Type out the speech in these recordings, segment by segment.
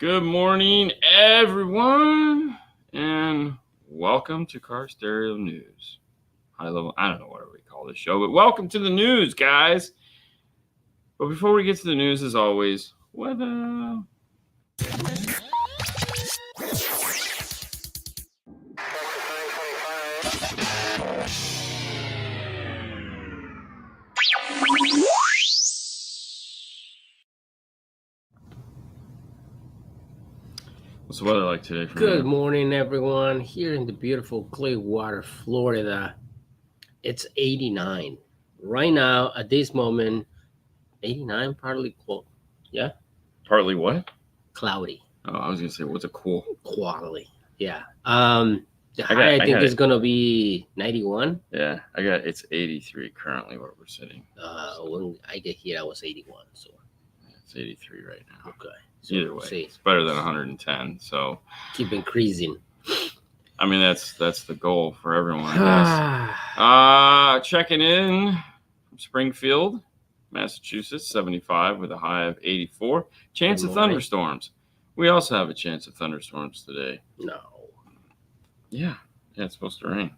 Good morning, everyone, and welcome to Car Stereo News. High level, I don't know what we call this show, but welcome to the news, guys. But before we get to the news, as always, weather. What's the weather like today? Good morning, everyone. Here in the beautiful Clearwater, Florida, it's 89. Right now, at this moment, 89, partly cool. Yeah? Partly what? Cloudy. Oh, I was going to say, what's a cool? Quality. Yeah. The high, I think, is going to be 91. Yeah, it's 83 currently where we're sitting. When I get here, I was 81. So it's 83 right now. Okay. So either way, it's better than 110. So keep increasing. I mean, that's the goal for everyone, I guess. Checking in from Springfield, Massachusetts, 75 with a high of 84. Chance of thunderstorms. We also have a chance of thunderstorms today. No. Yeah, it's supposed to rain.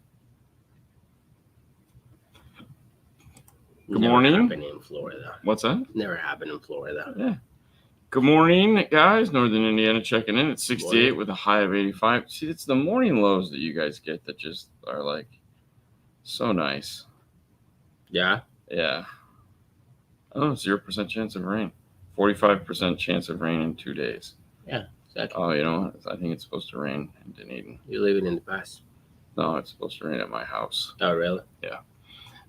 Good morning. Never happened in Florida. What's that? Never happened in Florida. Yeah. Good morning, guys. Northern Indiana checking in at 68 with a high of 85. See, it's the morning lows that you guys get that just are like so nice. Yeah? Yeah. Oh, 0% chance of rain. 45% chance of rain in 2 days. Yeah, exactly. Oh, you know what? I think it's supposed to rain in Dunedin. You're living in the past. No, it's supposed to rain at my house. Oh, really? Yeah.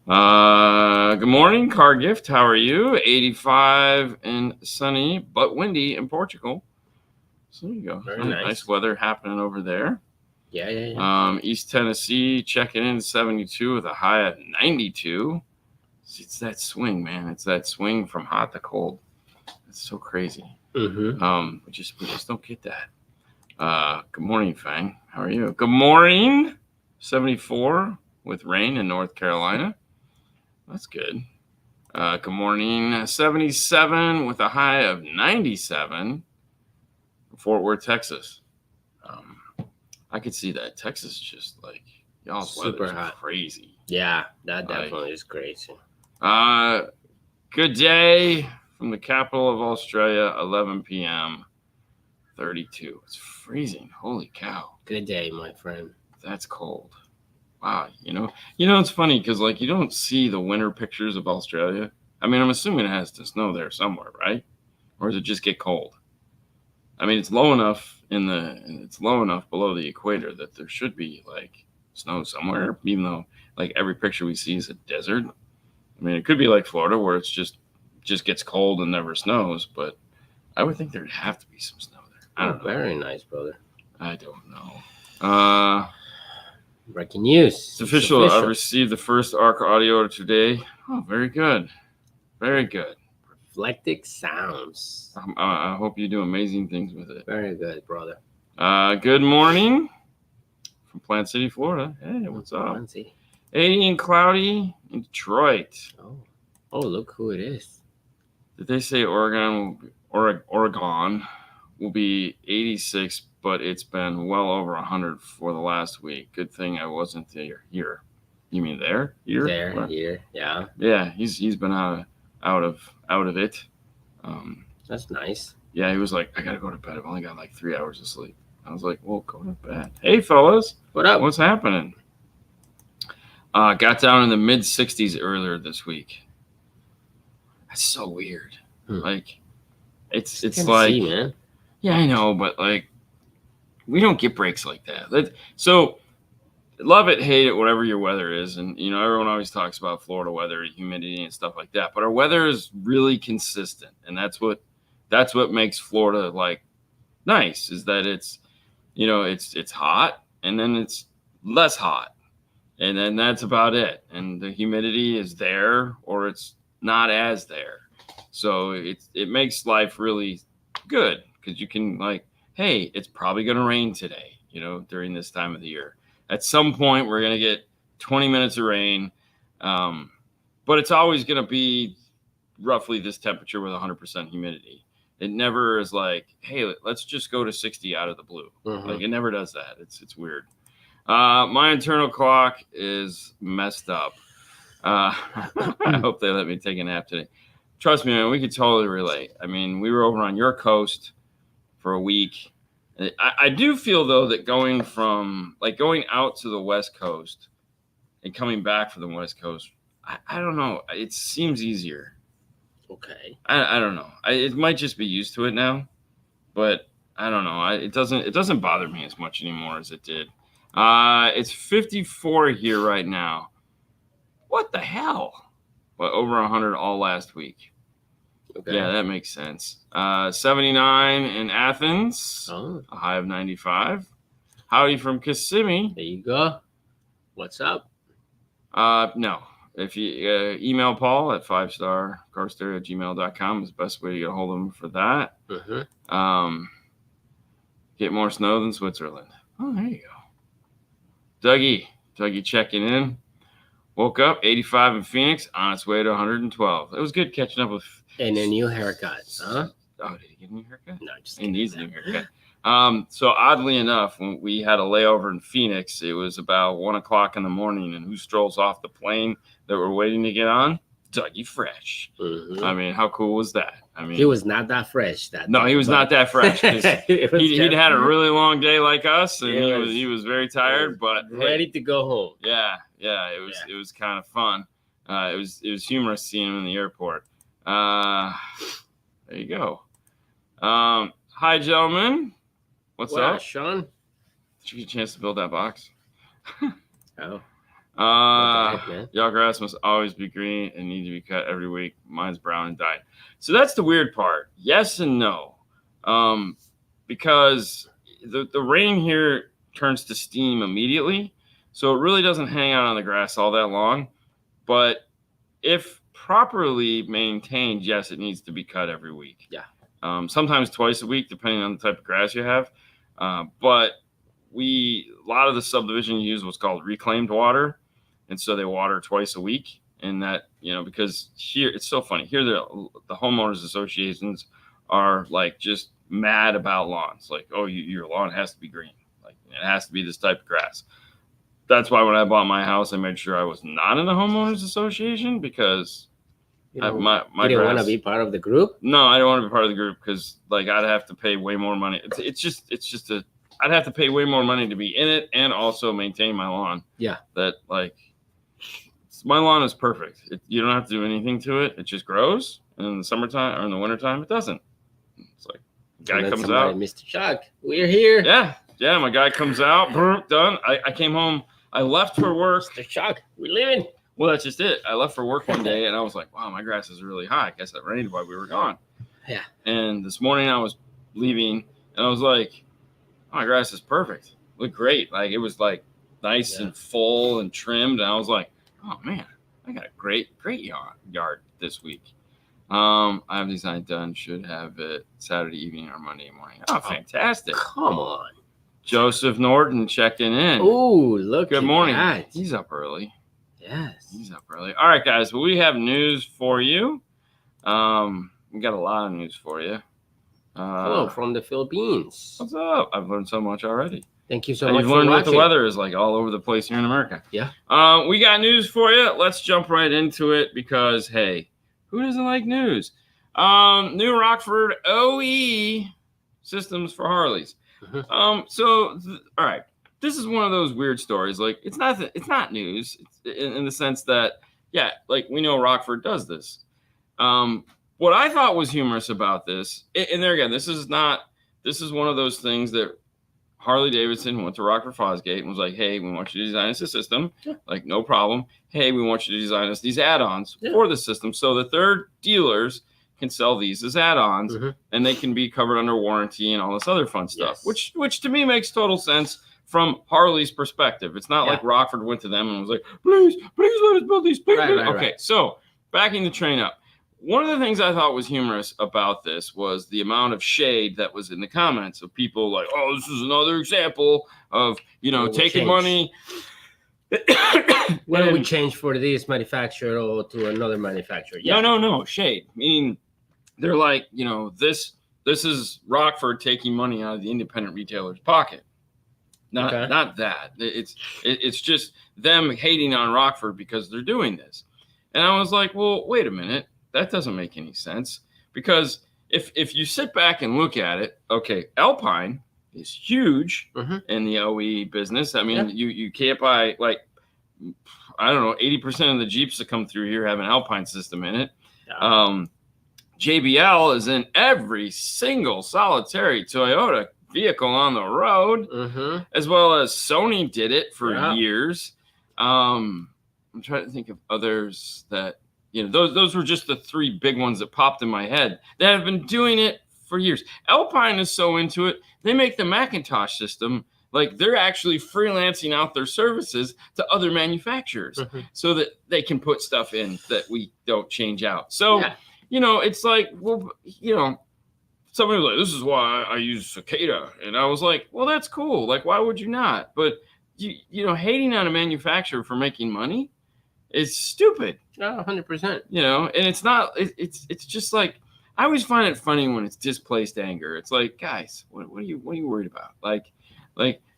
Good morning, Car Gift. How are you? 85 and sunny, but windy in Portugal. So there you go. Very nice weather happening over there. Yeah. East Tennessee checking in 72 with a high of 92. It's that swing, man. It's that swing from hot to cold. It's so crazy. Mm-hmm. We just don't get that. Good morning, Fang. How are you? Good morning. 74 with rain in North Carolina. That's good. Good morning. 77 with a high of 97. Fort Worth, Texas. I could see that. Texas just like y'all's super hot. Crazy. Yeah, that definitely is crazy. Good day from the capital of Australia, 11 p.m. 32. It's freezing. Holy cow. Good day, my friend. That's cold. Wow, you know, it's funny because like you don't see the winter pictures of Australia. I mean, I'm assuming it has to snow there somewhere, right? Or does it just get cold? I mean, it's low enough below the equator that there should be like snow somewhere, even though like every picture we see is a desert. I mean, it could be like Florida where it's just gets cold and never snows, but I would think there'd have to be some snow there. I don't know. Very nice, brother. I don't know. Breaking news. It's official. I received the first ARC audio order today. Oh, very good. Very good. Reflectic sounds. I hope you do amazing things with it. Very good, brother. Good morning from Plant City, Florida. Hey, what's up? Plant City. 80 and cloudy in Detroit. Oh, look who it is. Did they say Oregon will be 86, but it's been well over 100 for the last week. Good thing I wasn't there. Here. You mean there? Here? There, here, yeah. Yeah, he's been out of it. That's nice. Yeah, he was like, I gotta go to bed. I've only got like 3 hours of sleep. I was like, well, go to bed. Hey, fellas. What up? What's happening? Got down in the mid 60s earlier this week. That's so weird. Like, it's like, see, man. Yeah, I know, but like, we don't get breaks like that. So, love it, hate it, whatever your weather is, and you know, everyone always talks about Florida weather, humidity, and stuff like that. But our weather is really consistent, and that's what makes Florida like nice. Is that it's, you know, it's hot, and then it's less hot, and then that's about it. And the humidity is there, or it's not as there. So it makes life really good because you can like, hey, it's probably going to rain today, you know, during this time of the year. At some point, we're going to get 20 minutes of rain, but it's always going to be roughly this temperature with 100% humidity. It never is like, hey, let's just go to 60 out of the blue. Mhm. Like, it never does that. It's weird. My internal clock is messed up. I hope they let me take a nap today. Trust me, man, we could totally relate. I mean, we were over on your coast for a week. I do feel, though, that going out to the West Coast and coming back from the West Coast, I don't know. It seems easier. Okay. I don't know. It might just be used to it now, but I don't know. It doesn't bother me as much anymore as it did. It's 54 here right now. What the hell? But over 100 all last week. Okay. Yeah, that makes sense. 79 in Athens. Oh, A high of 95. Howdy from Kissimmee. there you go. What's up? No. If you email Paul at 5starcarster@gmail.com is the best way to get a hold of him for that. Mm-hmm. Get more snow than Switzerland. Oh, there you go. Dougie checking in. Woke up 85 in Phoenix, on its way to 112. It was good catching up with. And a new haircut, huh? Oh, did he get a new haircut? No, just He kidding. needs a new haircut. So oddly enough, when we had a layover in Phoenix, it was about 1 o'clock in the morning, and who strolls off the plane that we're waiting to get on? Dougie Fresh. Mhm. I mean, how cool was that? I mean, He was not that fresh. No, he was not that fresh. 'Cause he'd had a really long day like us, and he was very tired, but ready to go home. Yeah, it was kind of fun. It was humorous seeing him in the airport. There you go. Hi, gentlemen. What's up, Sean? Did you get a chance to build that box? Oh, what the heck, man? Y'all grass must always be green and need to be cut every week. Mine's brown and dyed. So that's the weird part. Yes and no. Because the rain here turns to steam immediately. So it really doesn't hang out on the grass all that long. But if properly maintained, yes, it needs to be cut every week. Yeah. Sometimes twice a week, depending on the type of grass you have. But a lot of the subdivision use what's called reclaimed water. And so they water twice a week. And that, because here, it's so funny. Here, the homeowners associations are like just mad about lawns. Like, oh, your lawn has to be green. Like, it has to be this type of grass. That's why when I bought my house, I made sure I was not in the homeowners association because my you didn't want grass, to be part of the group? No, I don't want to be part of the group because I'd have to pay way more money. I'd have to pay way more money to be in it and also maintain my lawn. Yeah. That my lawn is perfect. You don't have to do anything to it. It just grows. And in the summertime or in the wintertime, it doesn't. It's like guy comes out. Mr. Chuck, we're here. Yeah. My guy comes out. Done. I came home. I left for work. Mr. Chuck, we're leaving. Well, that's just it. I left for work one day and I was like, wow, my grass is really high. I guess it rained while we were gone. Yeah. And this morning I was leaving and I was like, oh, my grass is perfect. Looked great. Like it was like nice and full and trimmed. And I was like, oh man, I got a great yard this week. I have design done. Should have it Saturday evening or Monday morning. Oh, fantastic. Come on. Joseph Norton checking in. Oh, look. Good morning. That. He's up early. Yes. He's up early. All right, guys. Well, we have news for you. We got a lot of news for you. Hello from the Philippines. What's up? I've learned so much already. Thank you so much You've for learned watching. what the weather is like all over the place here in America. Yeah. We got news for you. Let's jump right into it because, hey, who doesn't like news? New Rockford OE Systems for Harleys. Mhm. All right. This is one of those weird stories. Like, it's not news in the sense that, yeah, like we know Rockford does this. What I thought was humorous about this, and there again, this is one of those things that Harley Davidson went to Rockford Fosgate and was like, hey, we want you to design us a system. Yeah. Like, no problem. Hey, we want you to design us these add-ons for the system so that their dealers can sell these as add-ons and they can be covered under warranty and all this other fun stuff, which to me makes total sense from Harley's perspective. It's not like Rockford went to them and was like, please let us build these. Please. Right. So backing the train up. One of the things I thought was humorous about this was the amount of shade that was in the comments of people like, oh, this is another example of, taking money. When we change for this manufacturer or to another manufacturer? Yeah. No. Shade. Meaning they're like, this is Rockford taking money out of the independent retailer's pocket. Not that. It's just them hating on Rockford because they're doing this. And I was like, well, wait a minute. That doesn't make any sense. Because if you sit back and look at it, okay, Alpine is huge in the OE business. I mean, you can't buy, like, I don't know, 80% of the Jeeps that come through here have an Alpine system in it. Yeah. JBL is in every single solitary Toyota vehicle on the road, as well as Sony did it for years. I'm trying to think of others that, those were just the three big ones that popped in my head that have been doing it for years. Alpine is so into it, they make the Macintosh system. Like, they're actually freelancing out their services to other manufacturers so that they can put stuff in that we don't change out. So, it's like, well, somebody was like, this is why I use Cicada. And I was like, well, that's cool. Like, why would you not? But, hating on a manufacturer for making money is stupid. Oh, 100%. And it's not, it's just like, I always find it funny when it's displaced anger. It's like, guys, what are you worried about? Like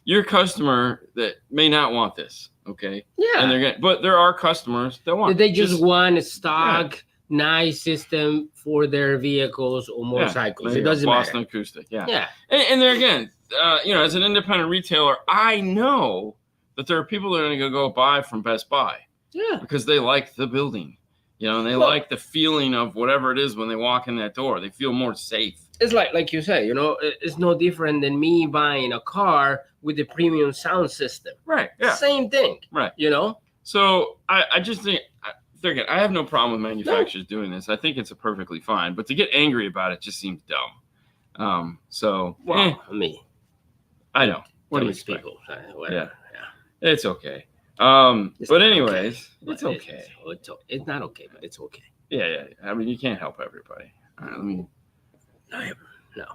your customer that may not want this, okay? Yeah. And but there are customers that want. They just want a stock, nice system for their vehicles or motorcycles. It doesn't matter. Boston Acoustic, yeah. And there again, as an independent retailer, I know that there are people that are going to go buy from Best Buy. Yeah. Because they like the building, and they like the feeling of whatever it is when they walk in that door. They feel more safe. It's like you say, it's no different than me buying a car with a premium sound system. Right. Yeah. Same thing. Right. So I just think, again, I have no problem with manufacturers doing this. I think it's perfectly fine. But to get angry about it just seems dumb. I mean, I know. What do you expect? Yeah. It's okay. But anyways, it's okay. It's not okay, but it's okay. Yeah. I mean, you can't help everybody. I mean, no.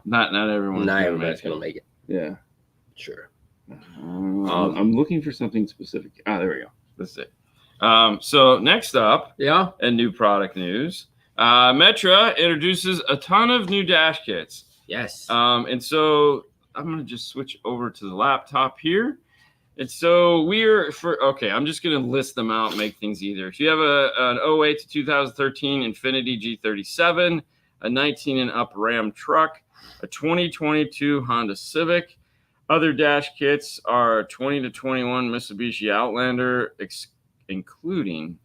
Not everyone. Not everybody's gonna make it. Yeah. Sure. I'm looking for something specific. There we go. That's it. So next up, and new product news. Metra introduces a ton of new dash kits. Yes. And so I'm gonna just switch over to the laptop here. And so I'm just going to list them out, make things easier. If you have an 08 to 2013 Infiniti G37, a 19 and up Ram truck, a 2022 Honda Civic, other dash kits are 20 to 21 Mitsubishi Outlander, excluding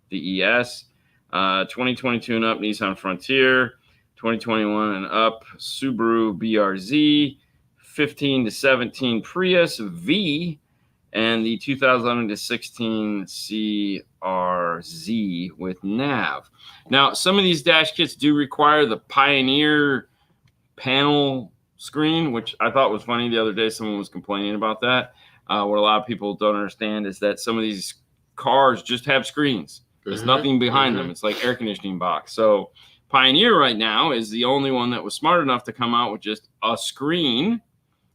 the ES, 2022 and up Nissan Frontier, 2021 and up Subaru BRZ, 15 to 17 Prius V, and the 2011 to 16 CRZ with nav. Now, some of these dash kits do require the Pioneer panel screen, which I thought was funny. The other day, someone was complaining about that. What a lot of people don't understand is that some of these cars just have screens. There's nothing behind them. It's like air conditioning box. So Pioneer right now is the only one that was smart enough to come out with just a screen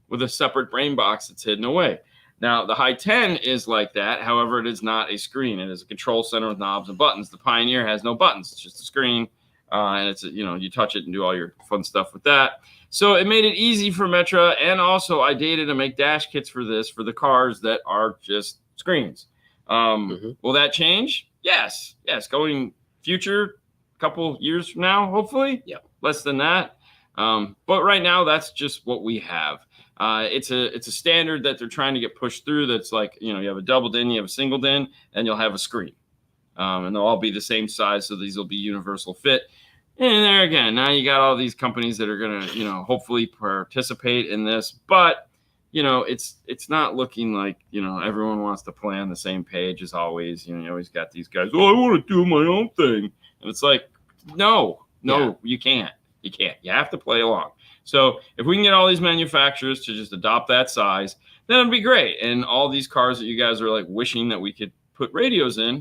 with a separate brain box that's hidden away. Now, the High 10 is like that. However, it is not a screen. It is a control center with knobs and buttons. The Pioneer has no buttons. It's just a screen. And it's, you touch it and do all your fun stuff with that. So it made it easy for Metra and also iData to make dash kits for the cars that are just screens. Will that change? Yes. Going future, couple years from now, hopefully. Yeah. Less than that. But right now, that's just what we have. It's a standard that they're trying to get pushed through. That's like, you have a double DIN, you have a single DIN, and you'll have a screen. And they'll all be the same size, so these will be universal fit. And there again, now you got all these companies that are going to, hopefully participate in this. But, it's not looking like, everyone wants to play on the same page as always. You always got these guys, I want to do my own thing. And it's like, no, you can't. You have to play along. So if we can get all these manufacturers to just adopt that size, then it'd be great. And all these cars that you guys are like wishing that we could put radios in,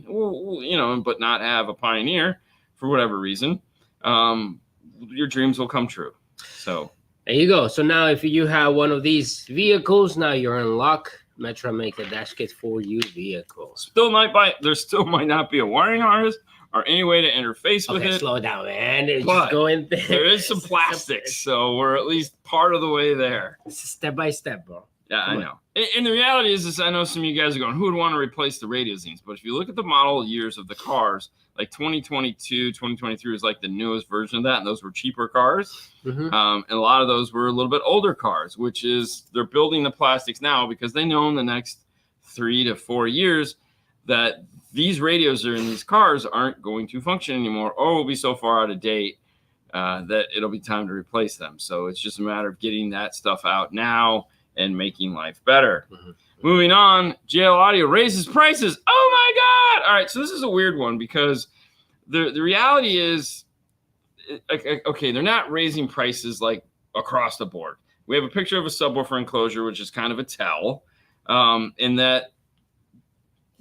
but not have a Pioneer for whatever reason, your dreams will come true. So there you go. So now if you have one of these vehicles, now you're in luck. Metra make a dash kit for you vehicle. There still might not be a wiring harness or any way to interface with Okay, it. slow down, man. It's But just going there. There is some plastics, so we're at least part of the way there. Step by step, bro. Yeah, Come I know. And the reality is I know some of you guys are going, who would want to replace the radio zines? But if you look at the model years of the cars, like 2022, 2023 is like the newest version of that, and those were cheaper cars. Mm-hmm. And a lot of those were a little bit older cars, which is they're building the plastics now because they know in the next 3 to 4 years that these radios that are in these cars aren't going to function anymore or will be so far out of date that it'll be time to replace them. So it's just a matter of getting that stuff out now and making life better. Mm-hmm. Moving on, JL Audio raises prices. Oh my God. All right. So this is a weird one because the reality is, okay, they're not raising prices like across the board. We have a picture of a subwoofer enclosure, which is kind of a tell, in that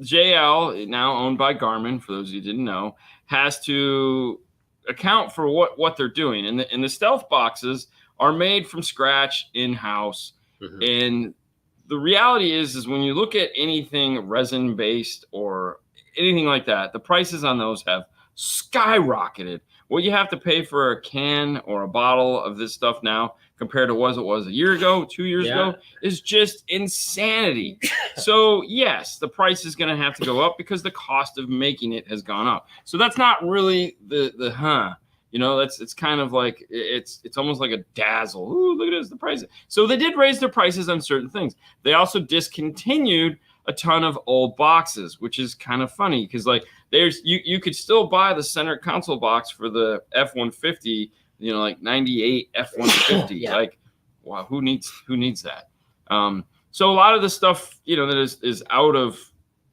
JL, now owned by Garmin, for those of you who didn't know, has to account for what they're doing. And the stealth boxes are made from scratch in-house. Mm-hmm. And the reality is when you look at anything resin-based or anything like that, the prices on those have skyrocketed. What you have to pay for a can or a bottle of this stuff now compared to what it was a year ago, 2 years ago, is just insanity. So yes, the price is going to have to go up because the cost of making it has gone up. So that's not really the it's kind of like it's almost like a dazzle. Ooh, look at this, the price. So they did raise their prices on certain things. They also discontinued a ton of old boxes, which is kind of funny because like there's you could still buy the center console box for the F-150, like 98 F-150. Yeah. Like, wow, who needs that? So a lot of the stuff that is out of,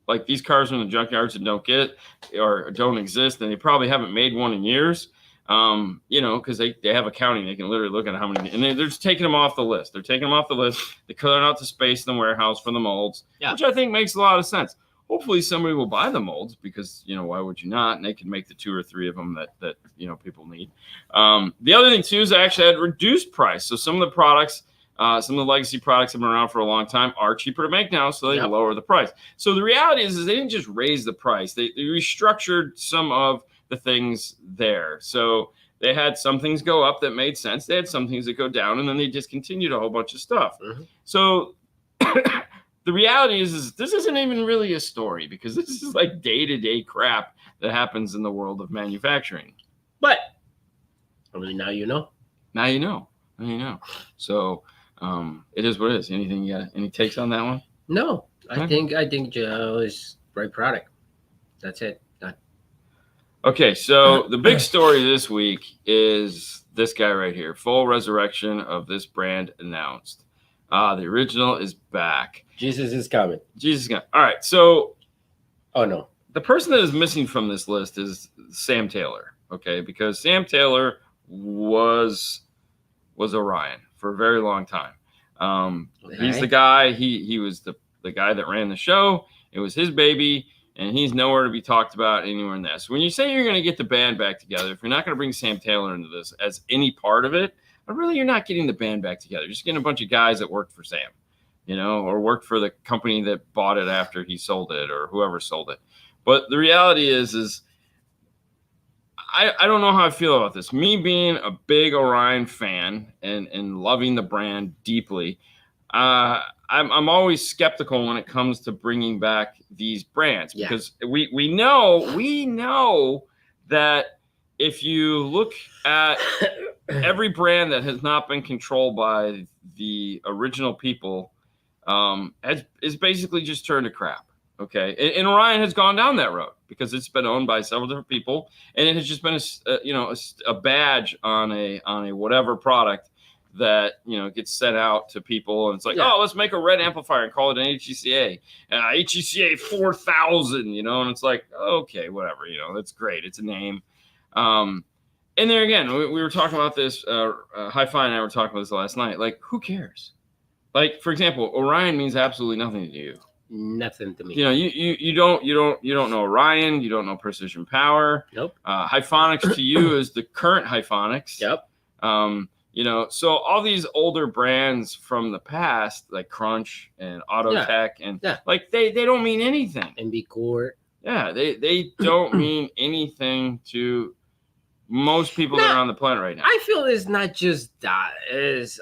like, these cars are in the junkyards and don't get or don't exist, and they probably haven't made one in years. Because they have accounting. They can literally look at how many, and they're just taking them off the list. They're taking them off the list. They're clearing out the space in the warehouse for the molds, which I think makes a lot of sense. Hopefully somebody will buy the molds because, why would you not? And they can make the 2 or 3 of them that people need. The other thing too is I actually had reduced price. So some of the products, some of the legacy products have been around for a long time, are cheaper to make now, so they lower the price. So the reality is they didn't just raise the price. They restructured some of the things there. So they had some things go up that made sense. They had some things that go down, and then they discontinued a whole bunch of stuff. Mm-hmm. So the reality is this isn't even really a story because this is like day-to-day crap that happens in the world of manufacturing. But I mean, now you know. Now you know. So it is what it is. Anything you got? Any takes on that one? No. I think Joe is great product. That's it. Okay, so the big story this week is this guy right here. Full resurrection of this brand announced. The original is back. Jesus is coming. All right, so. Oh, no. The person that is missing from this list is Sam Taylor, okay? Because Sam Taylor was Orion for a very long time. Okay. He's the guy. He was the guy that ran the show. It was his baby. And he's nowhere to be talked about anywhere in this. When you say you're going to get the band back together, if you're not going to bring Sam Taylor into this as any part of it, but really you're not getting the band back together. You're just getting a bunch of guys that worked for Sam, or worked for the company that bought it after he sold it or whoever sold it. But the reality is I don't know how I feel about this. Me being a big Orion fan and loving the brand deeply, I'm always skeptical when it comes to bringing back these brands because we know that if you look at every brand that has not been controlled by the original people, is basically just turned to crap. Okay, and Orion has gone down that road because it's been owned by several different people, and it has just been a badge on a whatever product that gets sent out to people, and it's like, oh, let's make a red amplifier and call it an HECA, HECA 4000, and it's like, okay, whatever, that's great, it's a name. And there again, we were talking about this. Hi-Fi and I were talking about this last night. Like, who cares? Like, for example, Orion means absolutely nothing to you. Nothing to me. You don't know Orion. You don't know Precision Power. Nope. Hyphonics to you is the current Hyphonics. Yep. So all these older brands from the past, like Crunch and Autotech, and like they don't mean anything. MB Core. Yeah, they don't mean anything to most people that are on the planet right now. I feel it's not just that. Is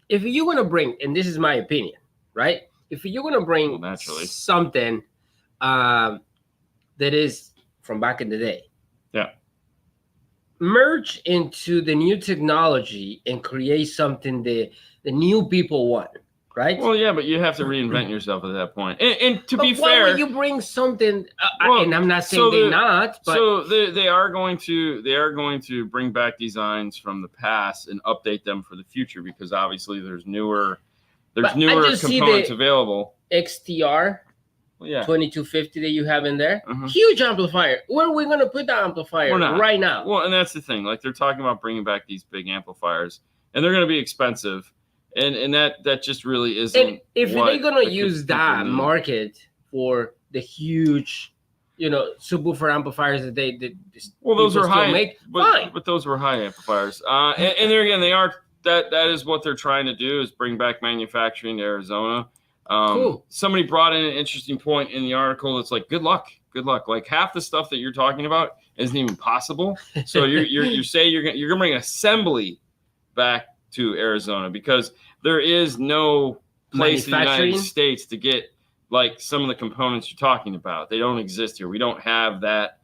if you're gonna bring, and this is my opinion, right? If you're gonna bring naturally something that is from back in the day, yeah, merge into the new technology and create something the new people want, right? Well, yeah, but you have to reinvent yourself at that point. And to be why fair, would you bring something? well, and I'm not saying they're not, but so they are going to bring back designs from the past and update them for the future because obviously there's newer components available. XTR. Well, yeah. 2250 that you have in there, huge amplifier. Where are we going to put the amplifier right now? Well, and that's the thing. Like they're talking about bringing back these big amplifiers, and they're going to be expensive, and that just really isn't. And if they're going to use that market for the huge, subwoofer amplifiers that they well, those are high, make, fine. But those were high amplifiers. And there again, they are that is what they're trying to do is bring back manufacturing to Arizona. Cool. Somebody brought in an interesting point in the article. That's like, good luck. Like half the stuff that you're talking about isn't even possible. So you say you're gonna bring assembly back to Arizona because there is no place in the United States to get like some of the components you're talking about. They don't exist here. We don't have that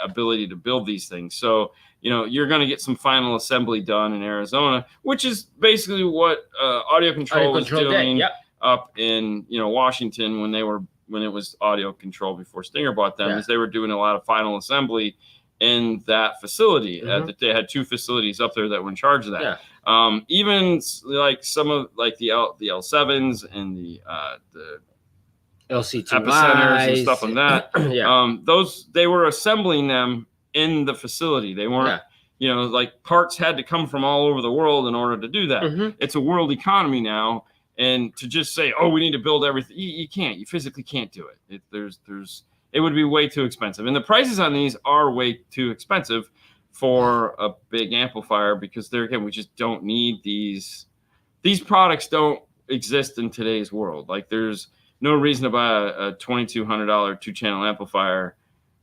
ability to build these things. So you're going to get some final assembly done in Arizona, which is basically what Audio Control was doing. Yep. Up in Washington when it was Audio Control before Stinger bought them, is they were doing a lot of final assembly in that facility. They had 2 facilities up there that were in charge of that. Yeah. Even like some of like the L7s and the LC2 epicenters and stuff like that. Yeah. Those they were assembling them in the facility. They weren't. Like parts had to come from all over the world in order to do that. It's a world economy now. And to just say, oh, we need to build everything, you can't. You physically can't do it. It would be way too expensive. And the prices on these are way too expensive for a big amplifier because we just don't need these. These products don't exist in today's world. Like there's no reason to buy a $2,200 2-channel amplifier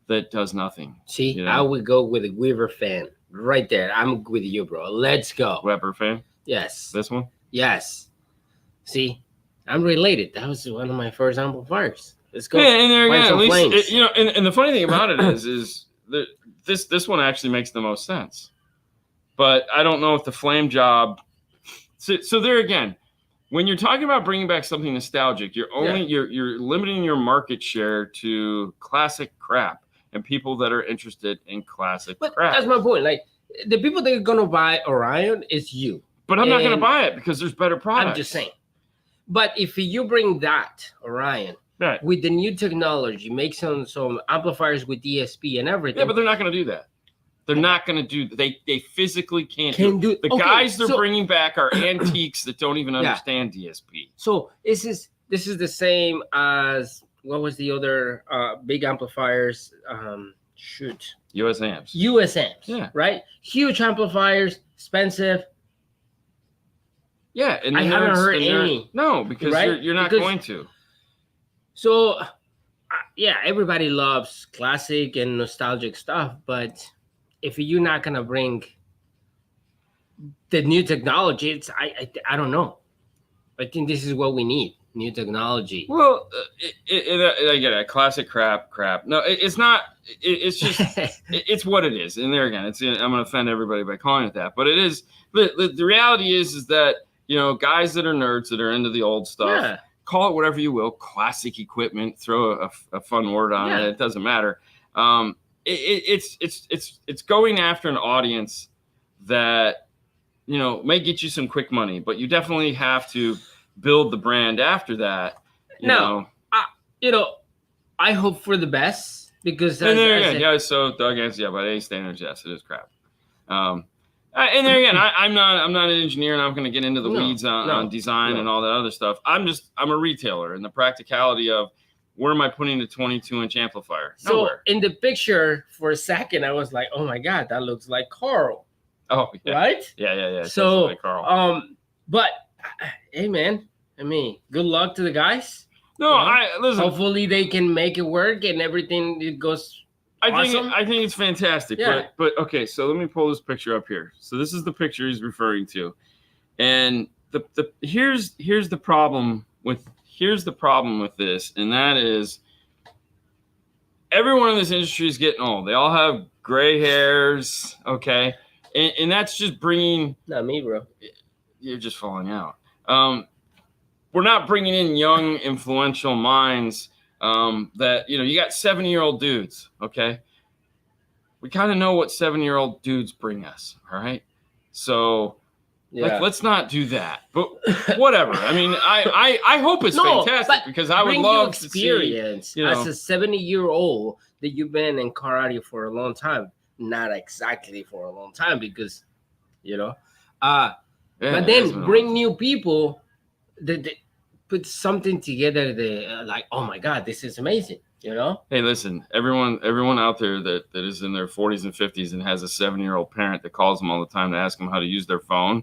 that does nothing. See, I would go with a Weaver fan right there. I'm with you, bro. Let's go. Weber fan? Yes. This one? Yes. See, I'm related. That was one of my first amplifiers. Let's go. Yeah, and there again, at least and the funny thing about it is that this one actually makes the most sense. But I don't know if the flame job. So there again, when you're talking about bringing back something nostalgic, you're limiting your market share to classic crap and people that are interested in classic crap. That's my point. Like the people that are gonna buy Orion is you. But I'm not gonna buy it because there's better products. I'm just saying. But if you bring that Orion with the new technology, make some amplifiers with DSP and everything. Yeah, but they're not going to do that. They're not going to do that. They physically can't do it. The guys they're bringing back are antiques that don't even understand DSP. So this is the same as what was the other big amplifiers? US amps. US amps. Yeah. Right? Huge amplifiers, expensive. Yeah, and I haven't heard any. No, because you're not going to. So, everybody loves classic and nostalgic stuff, but if you're not gonna bring the new technology, I don't know. I think this is what we need: new technology. Well, I get it. Classic crap. No, it's not. It's just it's what it is. And there again, I'm gonna offend everybody by calling it that, but it is. The reality is that. Guys that are nerds that are into the old stuff, call it whatever you will, classic equipment, throw a fun word on it. It doesn't matter. It's going after an audience that, may get you some quick money, but you definitely have to build the brand after that. I hope for the best because so Doug answers, by any standards, yes, it is crap. And there again, I'm not an engineer, and I'm going to get into the weeds on design and all that other stuff. I'm a retailer, and the practicality of where am I putting a 22-inch amplifier? Nowhere. So in the picture, for a second, I was like, "Oh my God, that looks like Carl." Oh, yeah. Right? Yeah. So, like Carl. but hey, man, I mean, good luck to the guys. No, You know? I listen. Hopefully they can make it work and everything it goes. I Awesome. think it's fantastic. Yeah. But okay, so let me pull this picture up here. So this is the picture he's referring to. And here's the problem with this, and that is everyone in this industry is getting old. They all have gray hairs, okay? And that's just bringing... Not me, bro. You're just falling out. We're not bringing in young, influential minds that, you got 70-year-old dudes, okay? We kind of know what 7-year-old dudes bring us, all right? So, let's not do that. But whatever. I mean, I hope it's fantastic because I would love to see... As a 70-year-old that you've been in car audio for a long time. Not exactly for a long time because, but then bring new people that put something together that like, oh my God, this is amazing. Hey, listen, everyone out there that is in their 40s and 50s and has a 7-year-old parent that calls them all the time to ask them how to use their phone.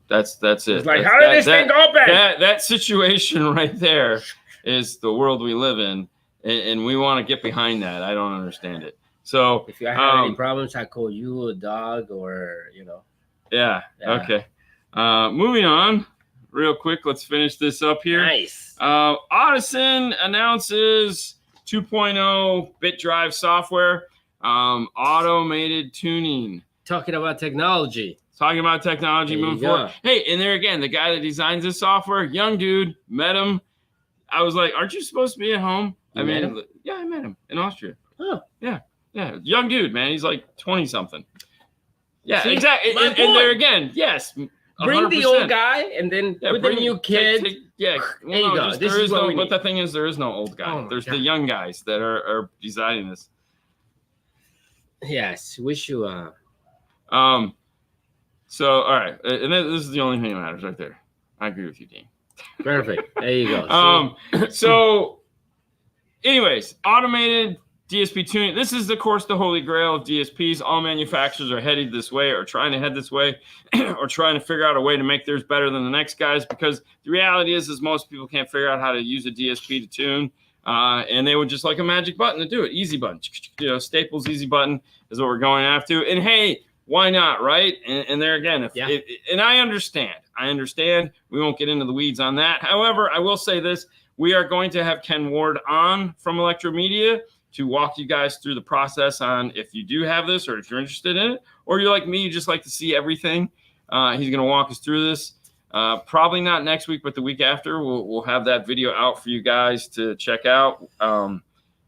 That's it. It's like, how did this thing open? That situation right there is the world we live in, and we want to get behind that. I don't understand it. So if you have any problems, I call you a dog or Yeah. Okay. Moving on. Real quick, let's finish this up here. Nice. Audison announces 2.0 bit drive software, automated tuning. Talking about technology Moving forward. Hey, and there again, the guy that designs this software, young dude, met him. I was like, aren't you supposed to be at home? You met him? Yeah, I met him in Austria. Oh. Yeah. Young dude, man. He's like 20 something. Yeah, See, exactly. And there again, yes. 100%. Bring the old guy and then put the new kid. There you go. But the thing is, there is no old guy. Oh There's God. the young guys that are designing this. Yes, wish you. So all right, and this is the only thing that matters right there. I agree with you, Dean. Perfect. There you go. So, anyways, automated DSP tuning. This is, of course, the holy grail of DSPs. All manufacturers are headed this way or trying to head this way or trying to figure out a way to make theirs better than the next guys, because the reality is most people can't figure out how to use a DSP to tune, and they would just like a magic button to do it. Easy button. Staples easy button is what we're going after. And hey, why not, right? And there again, and I understand. We won't get into the weeds on that. However, I will say this. We are going to have Ken Ward on from Electromedia to walk you guys through the process on if you do have this or if you're interested in it, or you're like me, you just like to see everything. He's going to walk us through this. Probably not next week, but the week after, we'll have that video out for you guys to check out.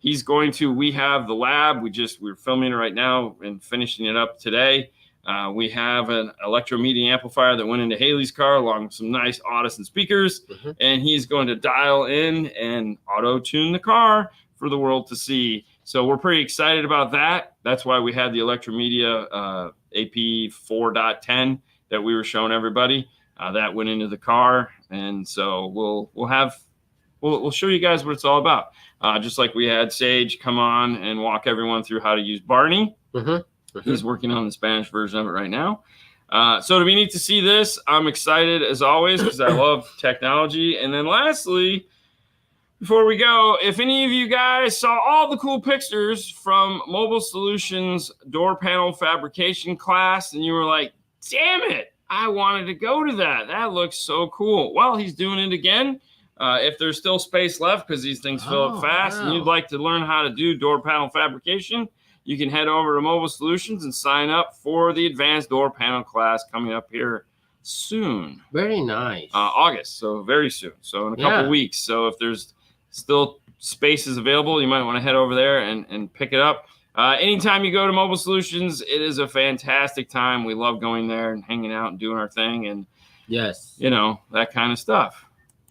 We have the lab. We're filming it right now and finishing it up today. We have an Electromedia amplifier that went into Haley's car along with some nice Audison speakers, and he's going to dial in and auto-tune the car for the world to see. So we're pretty excited about that. That's why we had the Electromedia AP 4.10 that we were showing everybody. That went into the car, and so we'll show you guys what it's all about. Just like we had Sage come on and walk everyone through how to use Barney. He's working on the Spanish version of it right now. So it'll be neat to see this. I'm excited as always because I love technology. And then lastly, before we go, if any of you guys saw all the cool pictures from Mobile Solutions door panel fabrication class and you were like, damn it, I wanted to go to that. That looks so cool. Well, he's doing it again. If there's still space left, because these things fill up fast, and you'd like to learn how to do door panel fabrication, you can head over to Mobile Solutions and sign up for the advanced door panel class coming up here soon. Very nice. August, so very soon. So in a couple weeks. So if there's still spaces available, you might want to head over there and pick it up. Anytime you go to Mobile Solutions, it is a fantastic time. We love going there and hanging out and doing our thing and that kind of stuff.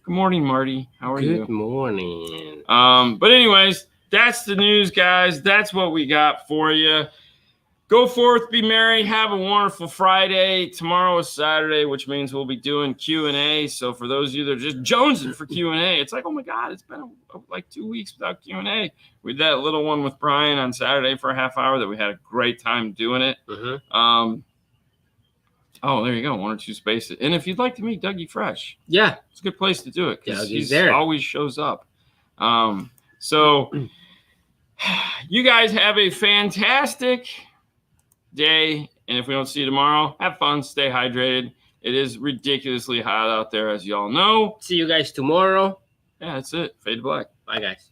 Good morning, Marty. How are you? Good morning. But anyways, that's the news, guys. That's what we got for you. Go forth, be merry, have a wonderful Friday. Tomorrow is Saturday, which means we'll be doing Q&A. So for those of you that are just jonesing for Q&A, it's like, oh my God, it's been like 2 weeks without Q&A. We did that little one with Brian on Saturday for a half hour that we had a great time doing it. Oh, there you go. 1 or 2 spaces. And if you'd like to meet Dougie Fresh, Yeah. it's a good place to do it because Dougie's he there. always shows up. So you guys have a fantastic day. And if we don't see you tomorrow, have fun. Stay hydrated. It is ridiculously hot out there, as you all know. See you guys tomorrow. Yeah, that's it. Fade to black. Bye, guys.